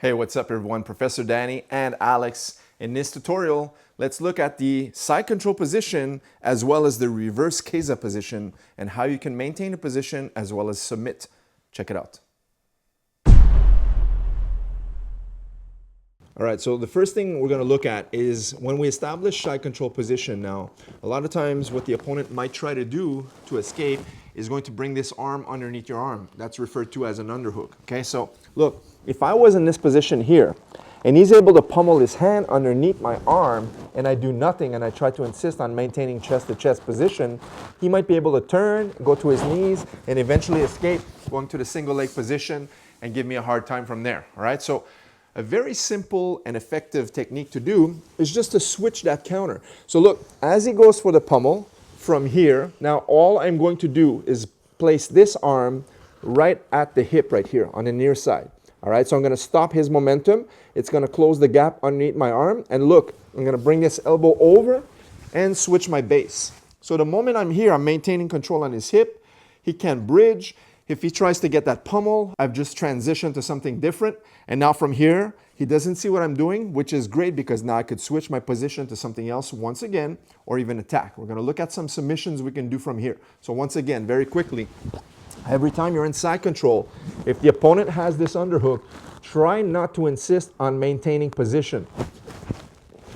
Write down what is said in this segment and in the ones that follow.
Hey, what's up everyone? Professor Danny and Alex. In this tutorial, let's look at the side control position as well as the reverse Kesa position and how you can maintain a position as well as submit. Check it out. All right, so the first thing we're gonna look at is when we establish side control position. Now, a lot of times what the opponent might try to do to escape is going to bring this arm underneath your arm. That's referred to as an underhook, okay? So look, if I was in this position here and he's able to pummel his hand underneath my arm and I do nothing and I try to insist on maintaining chest-to-chest position, he might be able to turn, go to his knees, and eventually escape, going to the single leg position and give me a hard time from there, all right? So a very simple and effective technique to do is just to switch that counter. So look, as he goes for the pummel from here, now all I'm going to do is place this arm right at the hip right here on the near side. All right, so I'm gonna stop his momentum. It's gonna close the gap underneath my arm. And look, I'm gonna bring this elbow over and switch my base. So the moment I'm here, I'm maintaining control on his hip. He can bridge. If he tries to get that pummel, I've just transitioned to something different. And now from here, he doesn't see what I'm doing, which is great because now I could switch my position to something else once again, or even attack. We're gonna look at some submissions we can do from here. So once again, very quickly, every time you're in side control, if the opponent has this underhook, try not to insist on maintaining position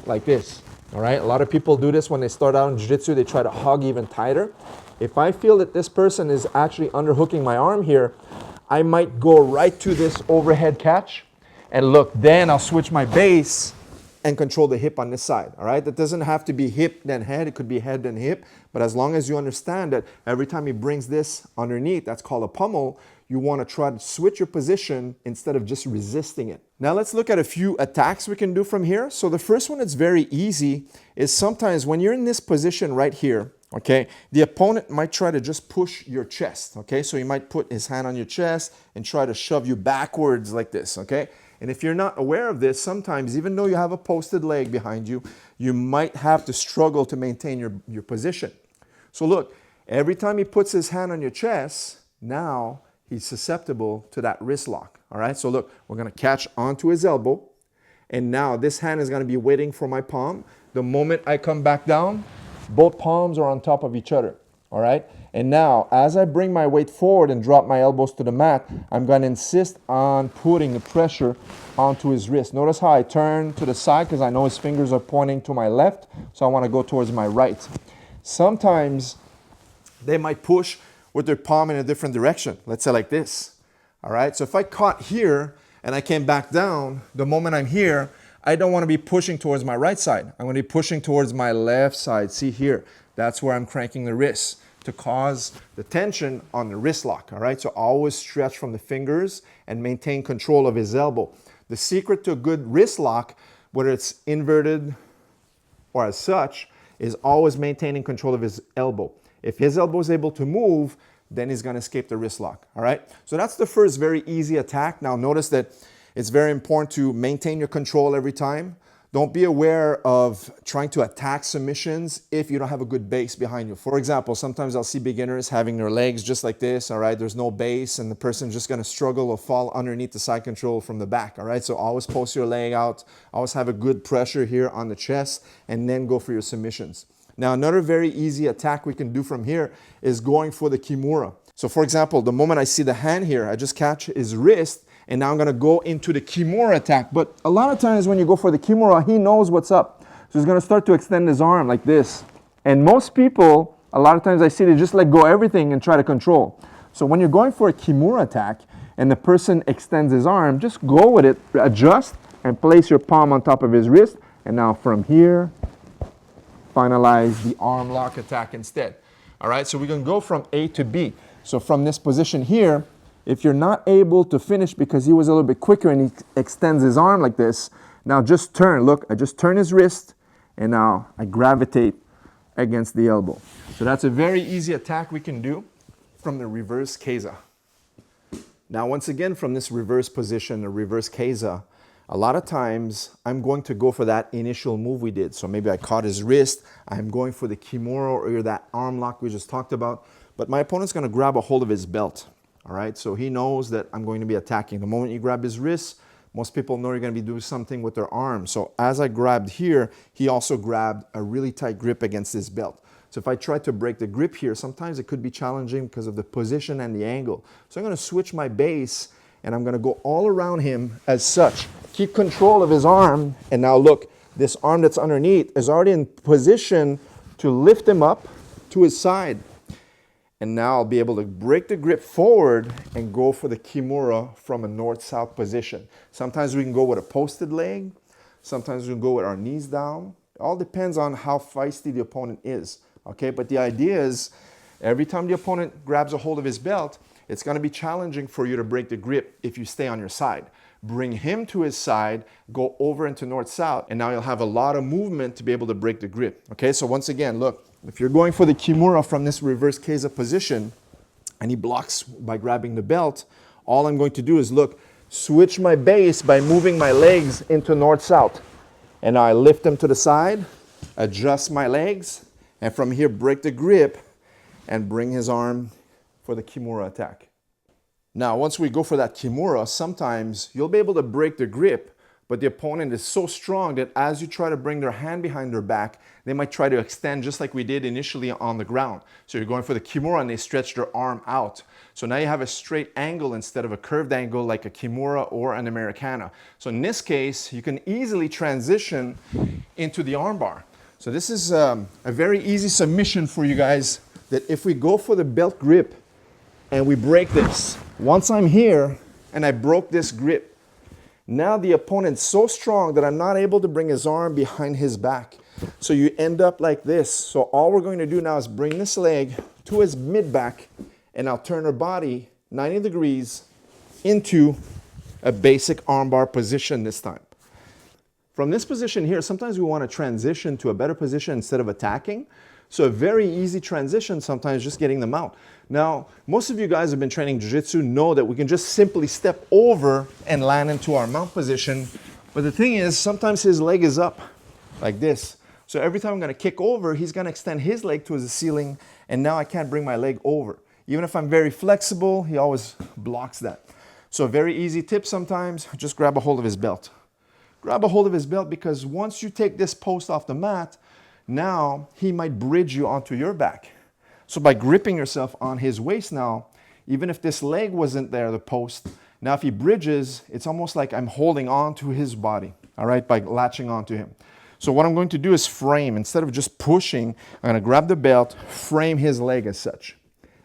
like this, all right? A lot of people do this when they start out in Jiu-Jitsu, they try to hug even tighter. If I feel that this person is actually underhooking my arm here, I might go right to this overhead catch, and look, then I'll switch my base and control the hip on this side, all right? That doesn't have to be hip then head, it could be head then hip, but as long as you understand that every time he brings this underneath, that's called a pummel, you wanna try to switch your position instead of just resisting it. Now let's look at a few attacks we can do from here. So the first one that's very easy is sometimes when you're in this position right here, okay, the opponent might try to just push your chest, okay? So he might put his hand on your chest and try to shove you backwards like this, okay? And if you're not aware of this, sometimes even though you have a posted leg behind you, you might have to struggle to maintain your position. So look, every time he puts his hand on your chest, now he's susceptible to that wrist lock, all right? So look, we're gonna catch onto his elbow, and now this hand is gonna be waiting for my palm. The moment I come back down, both palms are on top of each other, all right? And now, as I bring my weight forward and drop my elbows to the mat, I'm gonna insist on putting the pressure onto his wrist. Notice how I turn to the side because I know his fingers are pointing to my left, so I wanna go towards my right. Sometimes they might push with their palm in a different direction. Let's say like this, all right? So if I caught here and I came back down, the moment I'm here, I don't wanna be pushing towards my right side. I'm gonna be pushing towards my left side. See here, that's where I'm cranking the wrist to cause the tension on the wrist lock, all right? So always stretch from the fingers and maintain control of his elbow. The secret to a good wrist lock, whether it's inverted or as such, is always maintaining control of his elbow. If his elbow is able to move, then he's gonna escape the wrist lock, all right? So that's the first very easy attack. Now notice that it's very important to maintain your control every time. Don't be aware of trying to attack submissions if you don't have a good base behind you. For example, sometimes I'll see beginners having their legs just like this, all right? There's no base and the person's just gonna struggle or fall underneath the side control from the back, all right? So always post your leg out, always have a good pressure here on the chest, and then go for your submissions. Now, another very easy attack we can do from here is going for the kimura. So for example, the moment I see the hand here, I just catch his wrist, and now I'm gonna go into the kimura attack. But a lot of times when you go for the kimura, he knows what's up. So he's gonna start to extend his arm like this. And most people, a lot of times I see they just let go everything and try to control. So when you're going for a kimura attack and the person extends his arm, just go with it, adjust, and place your palm on top of his wrist. And now from here, finalize the arm lock attack instead. All right, so we're gonna go from A to B. So from this position here, if you're not able to finish because he was a little bit quicker and he extends his arm like this, now just turn. Look, I just turn his wrist and now I gravitate against the elbow. So that's a very easy attack we can do from the reverse Kesa. Now, once again, from this reverse position, the reverse Kesa, a lot of times I'm going to go for that initial move we did. So maybe I caught his wrist, I'm going for the kimura or that arm lock we just talked about, but my opponent's gonna grab a hold of his belt. All right, so he knows that I'm going to be attacking. The moment you grab his wrist, Most people know you're going to be doing something with their arm. So as I grabbed here, he also grabbed a really tight grip against his belt. So if I try to break the grip here, sometimes it could be challenging because of the position and the angle. So I'm going to switch my base and I'm going to go all around him as such. Keep control of his arm. And now look, this arm that's underneath is already in position to lift him up to his side. And now I'll be able to break the grip forward and go for the kimura from a north-south position. Sometimes we can go with a posted leg. Sometimes we can go with our knees down. It all depends on how feisty the opponent is. Okay, but the idea is every time the opponent grabs a hold of his belt, it's going to be challenging for you to break the grip if you stay on your side. Bring him to his side, go over into north-south, and now you'll have a lot of movement to be able to break the grip. Okay, so once again, look, if you're going for the kimura from this reverse kesa position, and he blocks by grabbing the belt, all I'm going to do is, look, switch my base by moving my legs into north-south. And now I lift them to the side, adjust my legs, and from here, break the grip and bring his arm for the kimura attack. Now, once we go for that kimura, sometimes you'll be able to break the grip, but the opponent is so strong that as you try to bring their hand behind their back, they might try to extend just like we did initially on the ground. So you're going for the kimura and they stretch their arm out. So now you have a straight angle instead of a curved angle like a kimura or an Americana. So in this case, you can easily transition into the armbar. So this is a very easy submission for you guys, that if we go for the belt grip and we break this, once I'm here and I broke this grip, now the opponent's so strong that I'm not able to bring his arm behind his back. So you end up like this. So all we're going to do now is bring this leg to his mid-back, and I'll turn her body 90 degrees into a basic armbar position this time. From this position here, sometimes we want to transition to a better position instead of attacking. So a very easy transition sometimes just getting them out. Now, most of you guys have been training Jiu-Jitsu know that we can just simply step over and land into our mount position. But the thing is, sometimes his leg is up like this. So every time I'm going to kick over, he's going to extend his leg towards the ceiling, and now I can't bring my leg over. Even if I'm very flexible, he always blocks that. So a very easy tip sometimes, just grab a hold of his belt. Grab a hold of his belt, because once you take this post off the mat, now he might bridge you onto your back. So by gripping yourself on his waist now, even if this leg wasn't there, the post, now if he bridges, it's almost like I'm holding on to his body, all right, by latching onto him. So what I'm going to do is frame. Instead of just pushing, I'm going to grab the belt, frame his leg as such.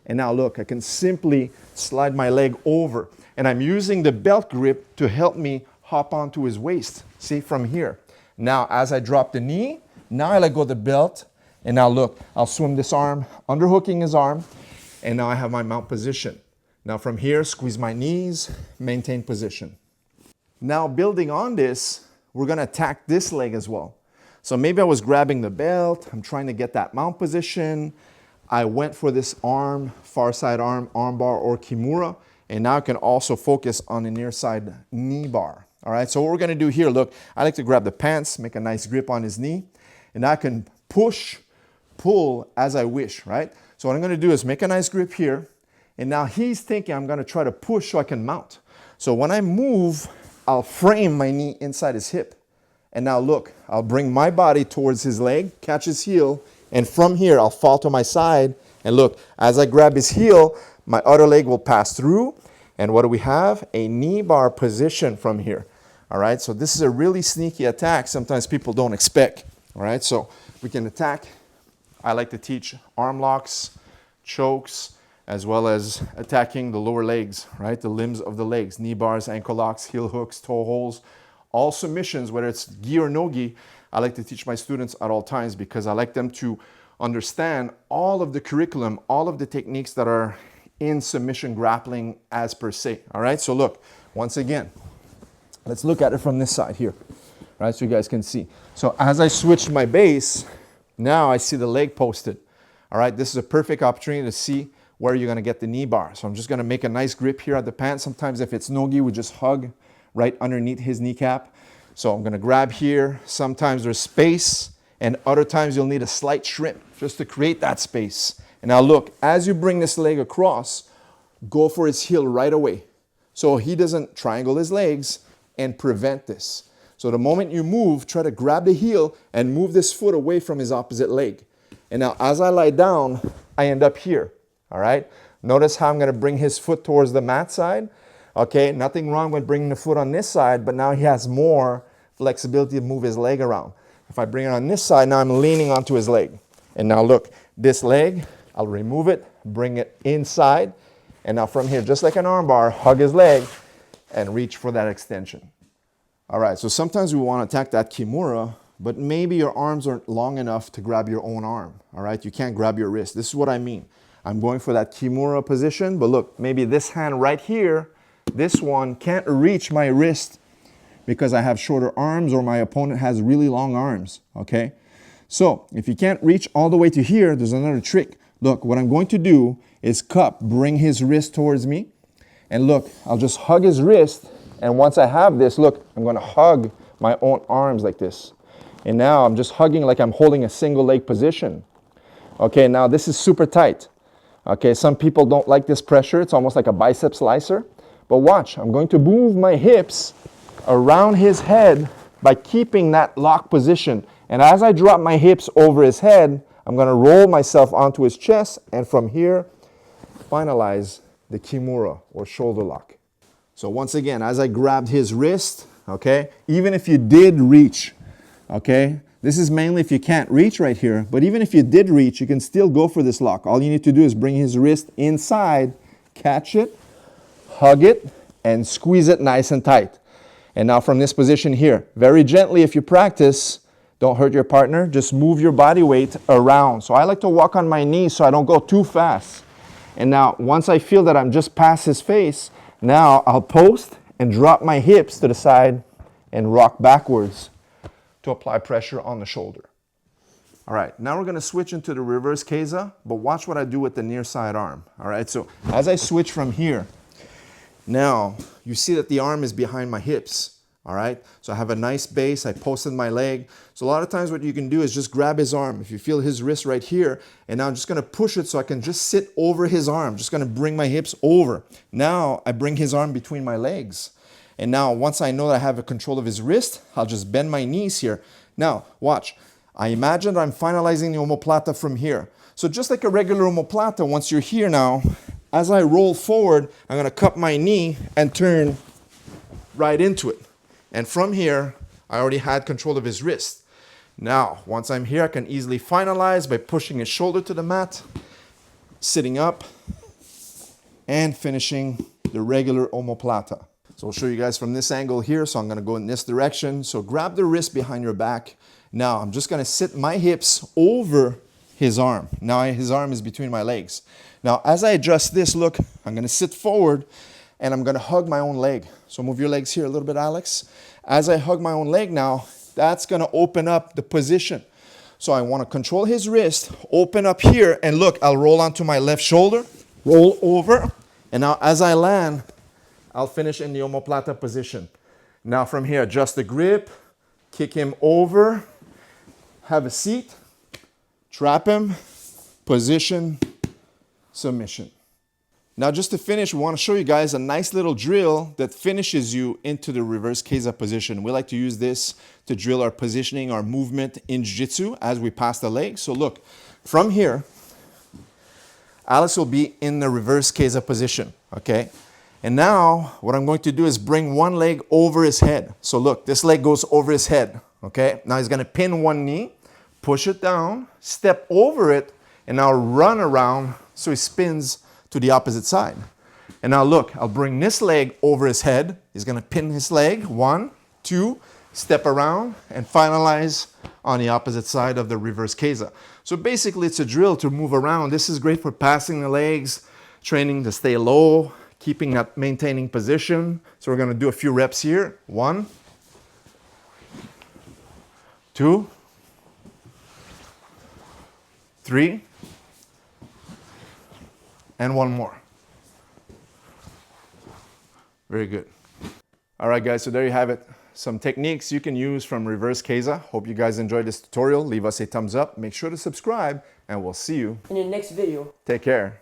And now look, I can simply slide my leg over, and I'm using the belt grip to help me hop onto his waist. See, from here. Now, as I drop the knee, now I let go of the belt, and now look, I'll swim this arm, underhooking his arm, and now I have my mount position. Now from here, squeeze my knees, maintain position. Now building on this, we're gonna attack this leg as well. So maybe I was grabbing the belt, I'm trying to get that mount position, I went for this arm, far side arm, armbar or kimura, and now I can also focus on the near side knee bar. All right, so what we're gonna do here, look, I like to grab the pants, make a nice grip on his knee, and I can push, pull as I wish, right? So what I'm gonna do is make a nice grip here, and now he's thinking I'm gonna try to push so I can mount. So when I move, I'll frame my knee inside his hip. And now look, I'll bring my body towards his leg, catch his heel, and from here I'll fall to my side, and look, as I grab his heel, my other leg will pass through, and what do we have? A knee bar position from here. All right, so this is a really sneaky attack sometimes people don't expect. All right, so we can attack. I like to teach arm locks, chokes, as well as attacking the lower legs, right? The limbs of the legs, knee bars, ankle locks, heel hooks, toe holds, all submissions, whether it's gi or no-gi. I like to teach my students at all times because I like them to understand all of the curriculum, all of the techniques that are in submission grappling as per se. All right, so look, once again, let's look at it from this side here, right? So you guys can see. So as I switch my base, now I see the leg posted. All right, this is a perfect opportunity to see where you're gonna get the knee bar. So I'm just gonna make a nice grip here at the pant. Sometimes if it's no-gi, we just hug right underneath his kneecap. So I'm gonna grab here. Sometimes there's space, and other times you'll need a slight shrimp just to create that space. And now look, as you bring this leg across, go for his heel right away. So he doesn't triangle his legs, and prevent this. So the moment you move, try to grab the heel and move this foot away from his opposite leg. And now as I lie down, I end up here, all right? Notice how I'm gonna bring his foot towards the mat side. Okay, nothing wrong with bringing the foot on this side, but now he has more flexibility to move his leg around. If I bring it on this side, now I'm leaning onto his leg. And now look, this leg, I'll remove it, bring it inside, and now from here, just like an arm bar, hug his leg and reach for that extension. All right, so sometimes we want to attack that kimura, but maybe your arms aren't long enough to grab your own arm, all right? You can't grab your wrist. This is what I mean. I'm going for that kimura position, but look, maybe this hand right here, this one can't reach my wrist because I have shorter arms or my opponent has really long arms, okay? So if you can't reach all the way to here, there's another trick. Look, what I'm going to do is cup, bring his wrist towards me, and look, I'll just hug his wrist. And once I have this, look, I'm gonna hug my own arms like this. And now I'm just hugging like I'm holding a single leg position. Okay, now this is super tight. Okay, some people don't like this pressure. It's almost like a bicep slicer. But watch, I'm going to move my hips around his head by keeping that lock position. And as I drop my hips over his head, I'm gonna roll myself onto his chest, and from here, finalize the kimura or shoulder lock. So once again, as I grabbed his wrist, okay, even if you did reach, okay, this is mainly if you can't reach right here, but even if you did reach, you can still go for this lock. All you need to do is bring his wrist inside, catch it, hug it, and squeeze it nice and tight. And now from this position here, very gently if you practice, don't hurt your partner, just move your body weight around. So I like to walk on my knees so I don't go too fast. And now once I feel that I'm just past his face, now I'll post and drop my hips to the side and rock backwards to apply pressure on the shoulder. All right, now we're gonna switch into the reverse kesa, but watch what I do with the near side arm. All right, so as I switch from here, now you see that the arm is behind my hips. All right, so I have a nice base, I posted my leg. So a lot of times what you can do is just grab his arm. If you feel his wrist right here, and now I'm just gonna push it so I can just sit over his arm, just gonna bring my hips over. Now I bring his arm between my legs. And now once I know that I have a control of his wrist, I'll just bend my knees here. Now, watch, I imagine that I'm finalizing the omoplata from here. So just like a regular omoplata, once you're here now, as I roll forward, I'm gonna cup my knee and turn right into it. And from here, I already had control of his wrist. Now, once I'm here, I can easily finalize by pushing his shoulder to the mat, sitting up, and finishing the regular omoplata. So I'll show you guys from this angle here. So I'm gonna go in this direction. So grab the wrist behind your back. Now, I'm just gonna sit my hips over his arm. Now his arm is between my legs. Now, as I adjust this, look, I'm gonna sit forward and I'm gonna hug my own leg. So move your legs here a little bit, Alex. As I hug my own leg now, that's gonna open up the position. So I wanna control his wrist, open up here, and look, I'll roll onto my left shoulder, roll over, and now as I land, I'll finish in the omoplata position. Now from here, adjust the grip, kick him over, have a seat, trap him, position, submission. Now just to finish, we want to show you guys a nice little drill that finishes you into the reverse kesa position. We like to use this to drill our positioning, our movement in Jiu-Jitsu as we pass the leg. So look, from here, Alice will be in the reverse kesa position, okay? And now what I'm going to do is bring one leg over his head. So look, this leg goes over his head, okay? Now he's going to pin one knee, push it down, step over it, and now run around so he spins to the opposite side. And now look, I'll bring this leg over his head. He's gonna pin his leg, 1, 2, step around, and finalize on the opposite side of the reverse kesa. So basically it's a drill to move around. This is great for passing the legs, training to stay low, keeping that maintaining position. So we're gonna do a few reps here. 1, 2, 3, and one more. Very good. All right, guys, so there you have it. Some techniques you can use from reverse kesa. Hope you guys enjoyed this tutorial. Leave us a thumbs up. Make sure to subscribe, and we'll see you in the next video. Take care.